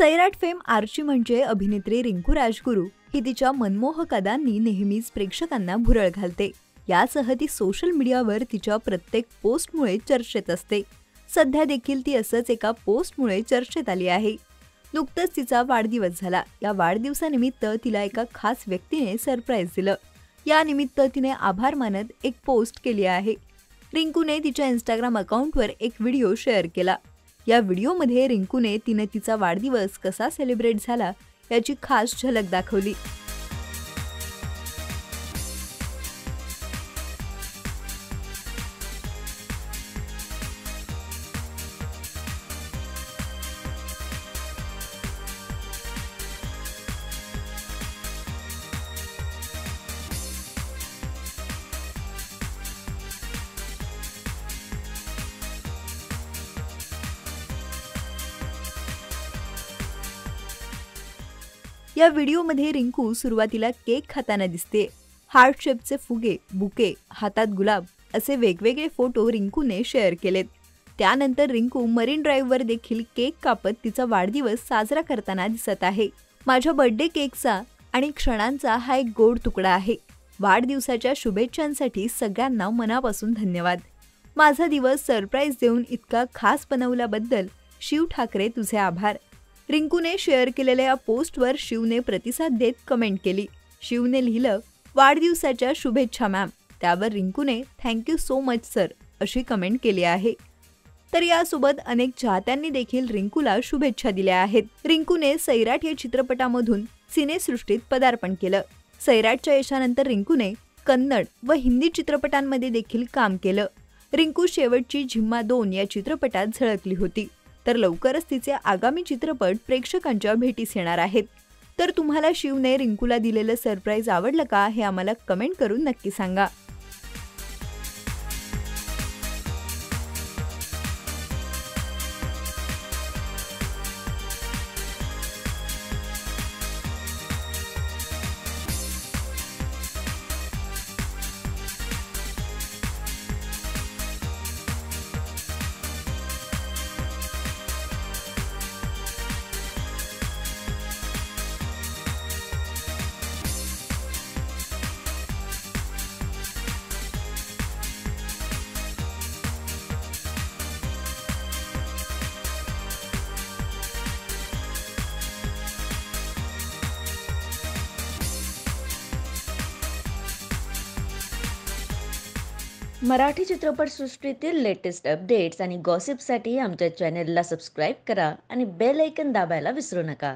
Sairat fame Archi म्हणजे अभिनेत्री रिंकू राजगुरू ही तिच्या मनमोहक अदांनी नेहमीच प्रेक्षकांना भुरळ घालते। यासह ती सोशल मीडियावर तिच्या प्रत्येक पोस्टमुळे चर्चेत असते। सध्या देखील ती असंच एका पोस्टमुळे चर्चेत आली आहे। नुकतंच तिचा वाढदिवस झाला। या वाढदिवसानिमित्त तिला एका खास व्यक्तीने सरप्राईज दिलं। या निमित्त तिने आभार मानत एक पोस्ट केली आहे। रिंकूने तिच्या इंस्टाग्राम अकाउंटवर एक व्हिडिओ शेअर केला। या व्हिडिओमध्ये रिंकूने तिने तिचा वाढदिवस कसा सेलिब्रेट झाला याची खास झलक दाखवली। या व्हिडिओमध्ये रिंकू सुरुवातीला केक खाताना दिसते। हार्ट शेपचे फुगे, बुके, हातात गुलाब असे वेगवेगळे फोटो रिंकूने शेअर केलेत। त्यानंतर रिंकू मरीन ड्राईव्हवर देखील केक कापत तिचा वाढदिवस साजरा करताना दिसत आहे। माझ्या बर्थडे केकचा आणि क्षणांचा हा एक गोड तुकडा आहे। वाढदिवसाच्या शुभेच्छांसाठी सगळ्यांना मनापासून धन्यवाद। माझा दिवस सरप्राईज देऊन इतका खास बनवल्याबद्दल शिव ठाकरे तुझे आभार। रिंकूने शेअर केलेल्या या पोस्टवर शिवने प्रतिसाद देत कमेंट केली। शिवने लिहिलं, वाढदिवसाच्या शुभेच्छा मॅम। त्यावर रिंकूने थँक्यू सो मच सर अशी कमेंट केली आहे। तर यासोबत अनेक चाहत्यांनी देखील रिंकूला शुभेच्छा दिल्या आहेत। रिंकूने सैराट या चित्रपटामधून सिनेसृष्टीत पदार्पण केलं। सैराटच्या यशानंतर रिंकूने कन्नड व हिंदी चित्रपटांमध्ये देखील काम केलं। रिंकू शेवटची झिम्मा 2 या चित्रपटात झळकली होती। तर लवकरच तिचे आगामी चित्रपट प्रेक्षकांच्या भेटीस येणार आहेत। तर तुम्हाला शिवने रिंकूला दिलेलं सरप्राईज आवडलं का हे आम्हाला कमेंट करून नक्की सांगा। मराठी चित्रपटसृष्टीतील लेटेस्ट अपडेट्स आणि गॉसिपसाठी आमच्या चॅनेलला सबस्क्राईब करा आणि बेल ऐकन दाबायला विसरू नका।